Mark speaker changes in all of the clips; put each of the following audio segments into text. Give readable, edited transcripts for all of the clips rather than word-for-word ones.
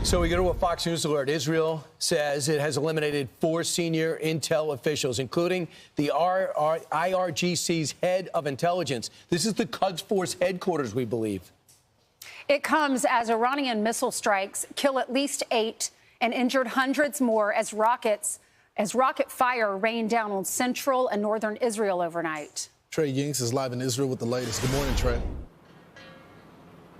Speaker 1: So we go to a Fox News alert. Israel says it has eliminated 4 senior intel officials, including the IRGC's head of intelligence. This is the Quds Force headquarters, we believe.
Speaker 2: It comes as Iranian missile strikes kill at least 8 and injured hundreds more as rocket fire rained down on central and northern Israel overnight.
Speaker 3: Trey Yingst is live in Israel with the latest. Good morning, Trey.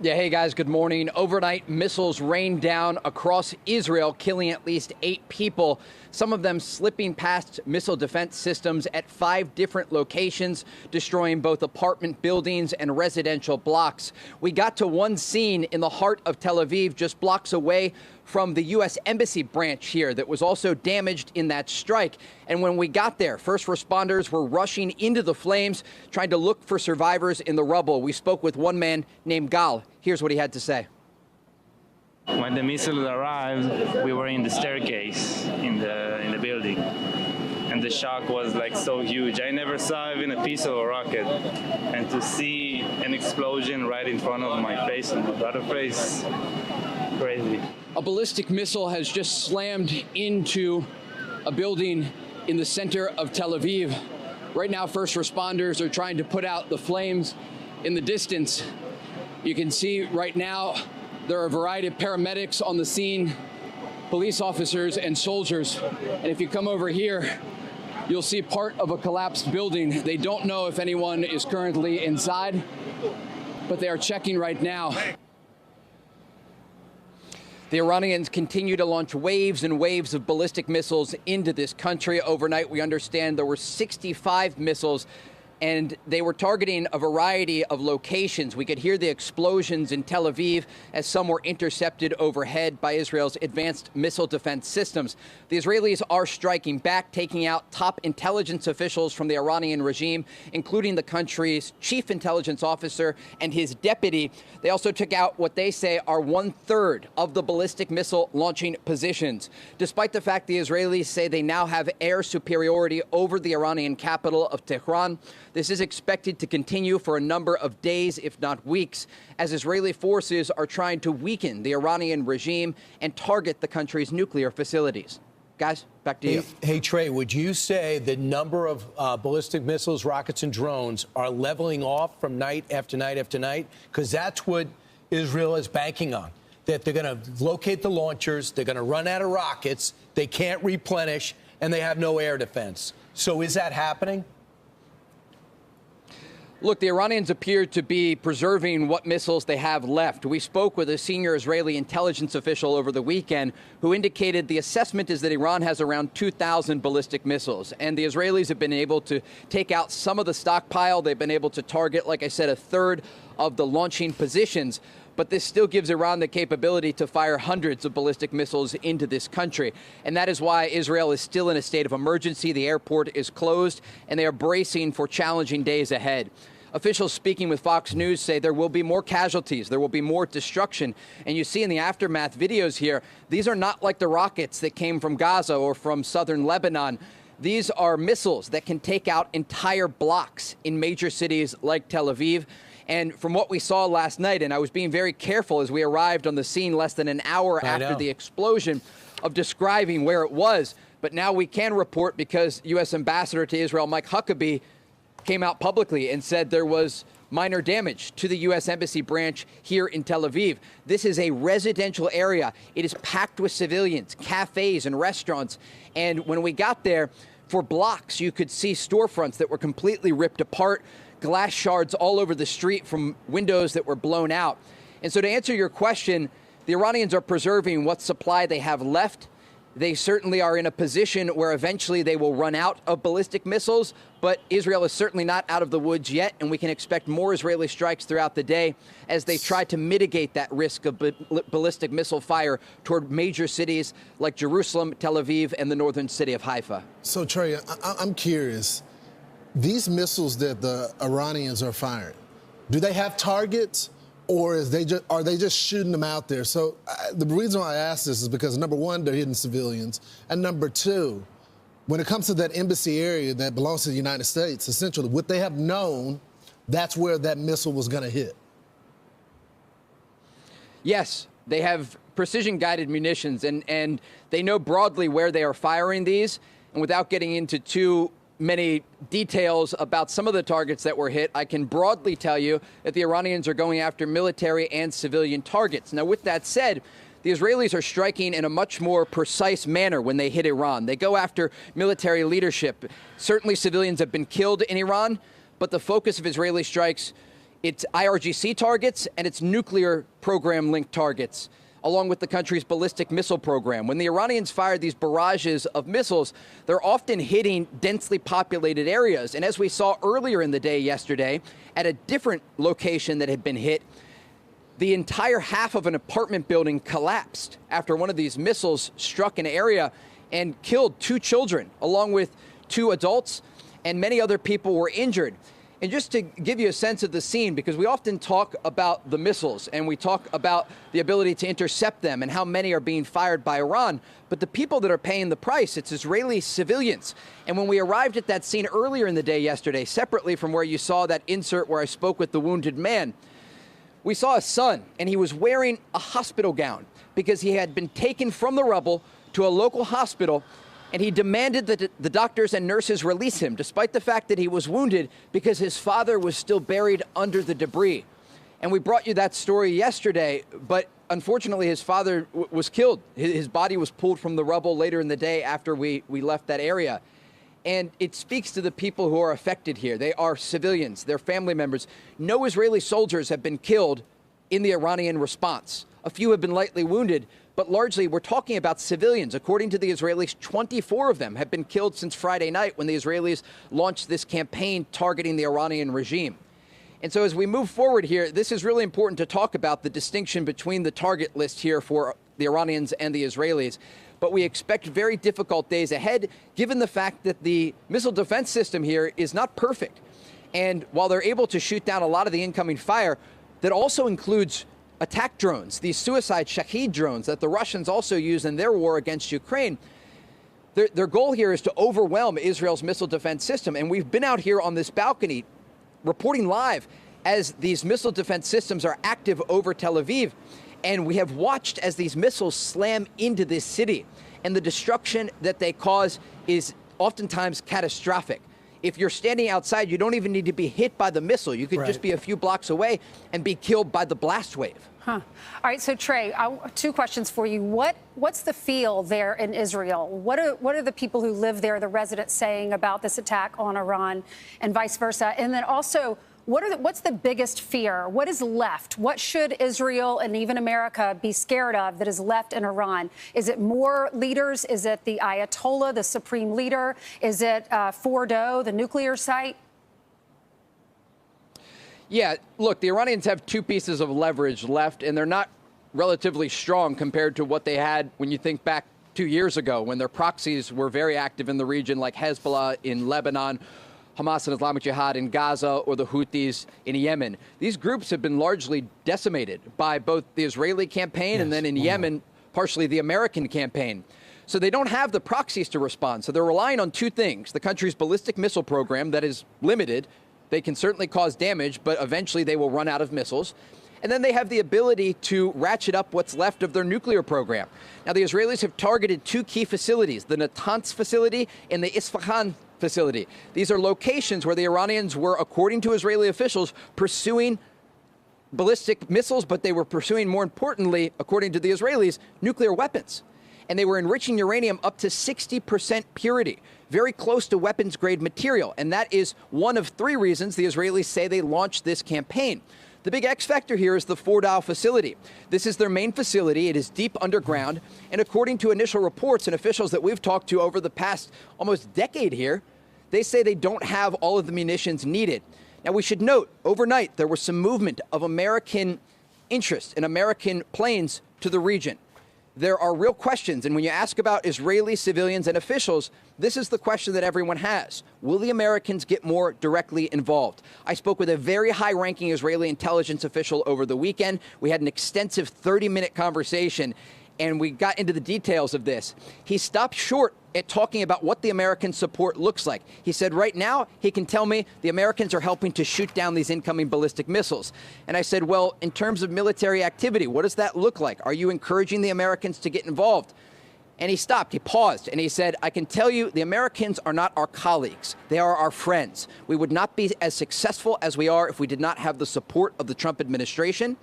Speaker 4: Yeah, hey guys, good morning. Overnight missiles rained down across Israel, killing at least 8 people, some of them slipping past missile defense systems at 5 different locations, destroying both apartment buildings and residential blocks. We got to one scene in the heart of Tel Aviv, just blocks away from the U.S. Embassy branch here that was also damaged in that strike. And when we got there, first responders were rushing into the flames, trying to look for survivors in the rubble. We spoke with one man named Gallup. Here's what he had to say.
Speaker 5: When the missiles arrived, we were in the staircase in the building. And the shock was like so huge. I never saw even a piece of a rocket. And to see an explosion right in front of my face and my brother's face, crazy.
Speaker 4: A ballistic missile has just slammed into a building in the center of Tel Aviv. Right now, first responders are trying to put out the flames in the distance. You can see right now there are a variety of paramedics on the scene, police officers and soldiers. And if you come over here, you'll see part of a collapsed building. They don't know if anyone is currently inside, but they are checking right now. The Iranians continue to launch waves and waves of ballistic missiles into this country. Overnight, we understand there were 65 missiles, and they were targeting a variety of locations. We could hear the explosions in Tel Aviv as some were intercepted overhead by Israel's advanced missile defense systems. The Israelis are striking back, taking out top intelligence officials from the Iranian regime, including the country's chief intelligence officer and his deputy. They also took out what they say are 1/3 of the ballistic missile launching positions. Despite the fact the Israelis say they now have air superiority over the Iranian capital of Tehran, this is expected to continue for a number of days, if not weeks, as Israeli forces are trying to weaken the Iranian regime and target the country's nuclear facilities. Guys, back to you.
Speaker 1: Hey, Trey, would you say the number of ballistic missiles, rockets, and drones are leveling off from night after night after night? Because that's what Israel is banking on, that they're going to locate the launchers, they're going to run out of rockets, they can't replenish, and they have no air defense. So is that happening?
Speaker 4: Look, the Iranians appear to be preserving what missiles they have left. We spoke with a senior Israeli intelligence official over the weekend who indicated the assessment is that Iran has around 2,000 ballistic missiles. And the Israelis have been able to take out some of the stockpile. They've been able to target, like I said, 1/3 of the launching positions. But this still gives Iran the capability to fire hundreds of ballistic missiles into this country. And that is why Israel is still in a state of emergency. The airport is closed, and they are bracing for challenging days ahead. Officials speaking with Fox News say there will be more casualties, there will be more destruction. And you see in the aftermath videos here, these are not like the rockets that came from Gaza or from southern Lebanon. These are missiles that can take out entire blocks in major cities like Tel Aviv. And from what we saw last night, and I was being very careful as we arrived on the scene less than an hour after the explosion of describing where it was. But now we can report because U.S. Ambassador to Israel, Mike Huckabee, came out publicly and said there was minor damage to the U.S. Embassy branch here in Tel Aviv. This is a residential area. It is packed with civilians, cafes and restaurants. And when we got there, for blocks, you could see storefronts that were completely ripped apart, glass shards all over the street from windows that were blown out. And so to answer your question, the Iranians are preserving what supply they have left. They certainly are in a position where eventually they will run out of ballistic missiles, but Israel is certainly not out of the woods yet, and we can expect more Israeli strikes throughout the day as they try to mitigate that risk of ballistic missile fire toward major cities like Jerusalem, Tel Aviv, and the northern city of Haifa.
Speaker 3: So, Trey, I'm curious. These missiles that the Iranians are firing, do they have targets? Or are they just shooting them out there? So the reason why I ask this is because, number one, they're hitting civilians. And number two, when it comes to that embassy area that belongs to the United States, essentially, would they have known that's where that missile was going to hit?
Speaker 4: Yes, They have precision-guided munitions, and they know broadly where they are firing these. And without getting into too many details about some of the targets that were hit, I can broadly tell you that the Iranians are going after military and civilian targets. Now, with that said, the Israelis are striking in a much more precise manner when they hit Iran. They go after military leadership. Certainly civilians have been killed in Iran, but the focus of Israeli strikes, it's IRGC targets and its nuclear program-linked targets, along with the country's ballistic missile program. When the Iranians fire these barrages of missiles, they're often hitting densely populated areas. And as we saw earlier in the day yesterday, at a different location that had been hit, the entire half of an apartment building collapsed after one of these missiles struck an area and killed 2 children, along with 2 adults, and many other people were injured. And just to give you a sense of the scene, because we often talk about the missiles and we talk about the ability to intercept them and how many are being fired by Iran, but the people that are paying the price, it's Israeli civilians. And when we arrived at that scene earlier in the day yesterday, separately from where you saw that insert where I spoke with the wounded man, we saw a son, and he was wearing a hospital gown because he had been taken from the rubble to a local hospital, and he demanded that the doctors and nurses release him, despite the fact that he was wounded, because his father was still buried under the debris. And we brought you that story yesterday, but unfortunately his father was killed. His body was pulled from the rubble later in the day after we left that area. And it speaks to the people who are affected here. They are civilians, they're family members. No Israeli soldiers have been killed in the Iranian response. A few have been lightly wounded, but largely we're talking about civilians. According to the Israelis, 24 of them have been killed since Friday night when the Israelis launched this campaign targeting the Iranian regime. And so as we move forward here, this is really important to talk about the distinction between the target list here for the Iranians and the Israelis. But we expect very difficult days ahead, given the fact that the missile defense system here is not perfect. And while they're able to shoot down a lot of the incoming fire, that also includes attack drones, these suicide Shahed drones that the Russians also use in their war against Ukraine. Their goal here is to overwhelm Israel's missile defense system. And we've been out here on this balcony reporting live as these missile defense systems are active over Tel Aviv. And we have watched as these missiles slam into this city. And the destruction that they cause is oftentimes catastrophic. If you're standing outside, you don't even need to be hit by the missile. You could just be a few blocks away and be killed by the blast wave.
Speaker 2: All right, so Trey, 2 questions for you. What's the feel there in Israel? What are the people who live there, the residents, saying about this attack on Iran and vice versa? And then also, what's the biggest fear? What is left? What should Israel and even America be scared of that is left in Iran? Is it more leaders? Is it the Ayatollah, the supreme leader? Is it Fordo, the nuclear site? Yeah, look, the Iranians have 2 pieces of leverage left, and they're not relatively strong compared to what they had when you think back 2 years ago, when their proxies were very active in the region, like Hezbollah in Lebanon, Hamas and Islamic Jihad in Gaza, or the Houthis in Yemen. These groups have been largely decimated by both the Israeli campaign and then in Yemen, partially the American campaign. So they don't have the proxies to respond. So they're relying on 2 things: the country's ballistic missile program that is limited. They can certainly cause damage, but eventually they will run out of missiles. And then they have the ability to ratchet up what's left of their nuclear program. Now, the Israelis have targeted 2 key facilities, the Natanz facility and the Isfahan facility. These are locations where the Iranians were, according to Israeli officials, pursuing ballistic missiles, but they were pursuing, more importantly, according to the Israelis, nuclear weapons. And they were enriching uranium up to 60% purity, very close to weapons-grade material. And that is one of 3 reasons the Israelis say they launched this campaign. The big X factor here is the Fordo facility. This is their main facility. It is deep underground. And according to initial reports and officials that we've talked to over the past almost decade here, they say they don't have all of the munitions needed. Now, we should note, overnight, there was some movement of American interest in American planes to the region. There are real questions, and when you ask about Israeli civilians and officials, this is the question that everyone has. Will the Americans get more directly involved? I spoke with a very high-ranking Israeli intelligence official over the weekend. We had an extensive 30-minute conversation, and we got into the details of this. He stopped short
Speaker 4: at talking about what the American support looks like. He said right now he can tell me the Americans are helping to shoot down these incoming ballistic missiles. And I said, well, in terms of military activity, what does that look like? Are you encouraging the Americans to get involved? And he stopped, he paused, and he said, I can tell you the Americans are not our colleagues. They are our friends. We would not be as successful as we are if we did not have the support of the Trump administration.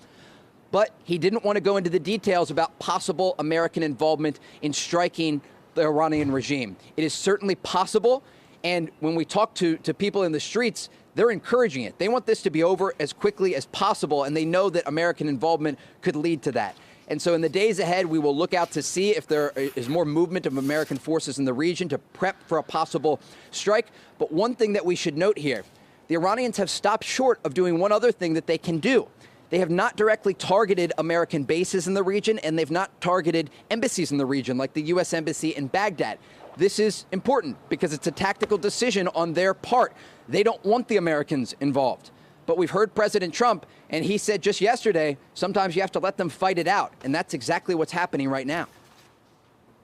Speaker 4: But he didn't want to go into the details about possible American involvement in striking the Iranian regime. It is certainly possible, and when we talk to people in the streets, they're encouraging it. They want this to be over as quickly as possible, and they know that American involvement could lead to that. And so in the days ahead, we will look out to see if there is more movement of American forces in the region to prep for a possible strike. But one thing that we should note here, the Iranians have stopped short of doing one other thing that they can do. They have not directly targeted American bases in the region, and they've not targeted embassies in the region, like the U.S. Embassy in Baghdad. This is important because it's a tactical decision on their part. They don't want the Americans involved. But we've heard President Trump, and he said just yesterday, sometimes you have to let them fight it out. And that's exactly what's happening right now.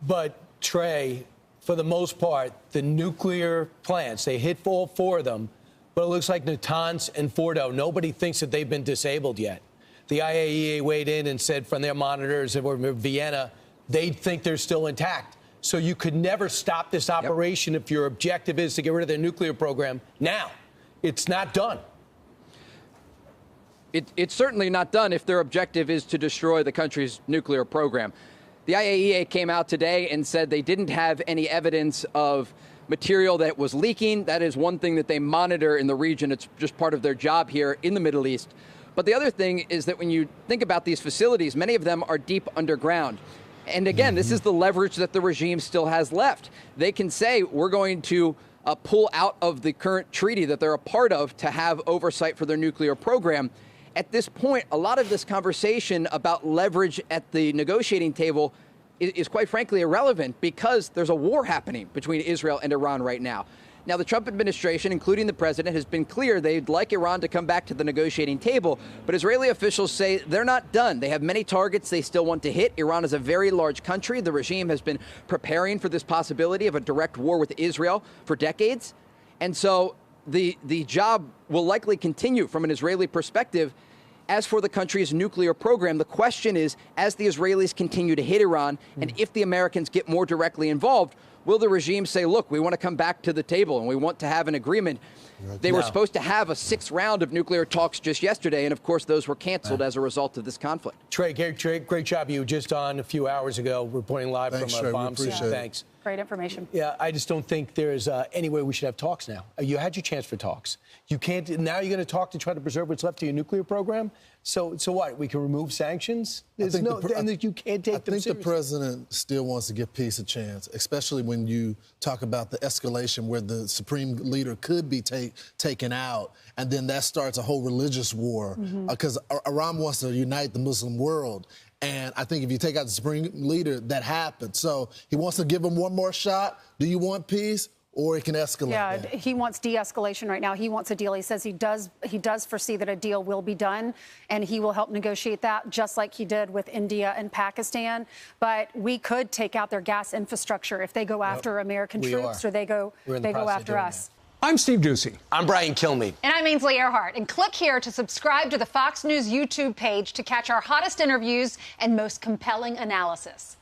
Speaker 1: But, Trey, for the most part, the nuclear plants, they hit all four of them, but it looks like Natanz and Fordo, nobody thinks that they've been disabled yet. The IAEA weighed in and said from their monitors in Vienna, they think they're still intact. So you could never stop this operation if your objective is to get rid of their nuclear program now. It's not done.
Speaker 4: It's certainly not done if their objective is to destroy the country's nuclear program. The IAEA came out today and said they didn't have any evidence of material that was leaking. That is one thing that they monitor in the region. It's just part of their job here in the Middle East. But the other thing is that when you think about these facilities, many of them are deep underground. And again, this is the leverage that the regime still has left. They can say, we're going to pull out of the current treaty that they're a part of to have oversight for their nuclear program. At this point, a lot of this conversation about leverage at the negotiating table is quite frankly irrelevant because there's a war happening between Israel and Iran right now. Now, the Trump administration, including the president, has been clear they'd like Iran to come back to the negotiating table, but Israeli officials say they're not done. They have many targets they still want to hit. Iran is a very large country. The regime has been preparing for this possibility of a direct war with Israel for decades. And so the job will likely continue from an Israeli perspective. As for the country's nuclear program, the question is, as the Israelis continue to hit Iran, and if the Americans get more directly involved, will the regime say, look, we want to come back to the table and we want to have an agreement? They were supposed to have a sixth round of nuclear talks just yesterday, and of course those were canceled as a result of this conflict.
Speaker 1: Trey, great job. You were just on a few hours ago reporting live from a bomb scene. Thanks.
Speaker 2: Great information.
Speaker 1: Yeah, I just don't think there's any way we should have talks now. You had your chance for talks. You can't. Now you're going to talk to try to preserve what's left of your nuclear program. So what? We can remove sanctions? There's no, and you can't take them seriously.
Speaker 3: I think the president still wants to give peace a chance, especially when you talk about the escalation where the supreme leader could be taken out, and then that starts a whole religious war because Iran wants to unite the Muslim world. And I think if you take out the supreme leader, that happens. So he wants to give him one more shot. Do you want peace? Or it can escalate.
Speaker 2: Yeah, he wants de-escalation right now. He wants a deal. He says he does foresee that a deal will be done, and he will help negotiate that, just like he did with India and Pakistan. But we could take out their gas infrastructure if they go after American troops, or they go after us.
Speaker 6: I'm Steve Doocy.
Speaker 1: I'm Brian Kilmeade.
Speaker 7: And I'm Ainsley Earhart. And click here to subscribe to the Fox News YouTube page to catch our hottest interviews and most compelling analysis.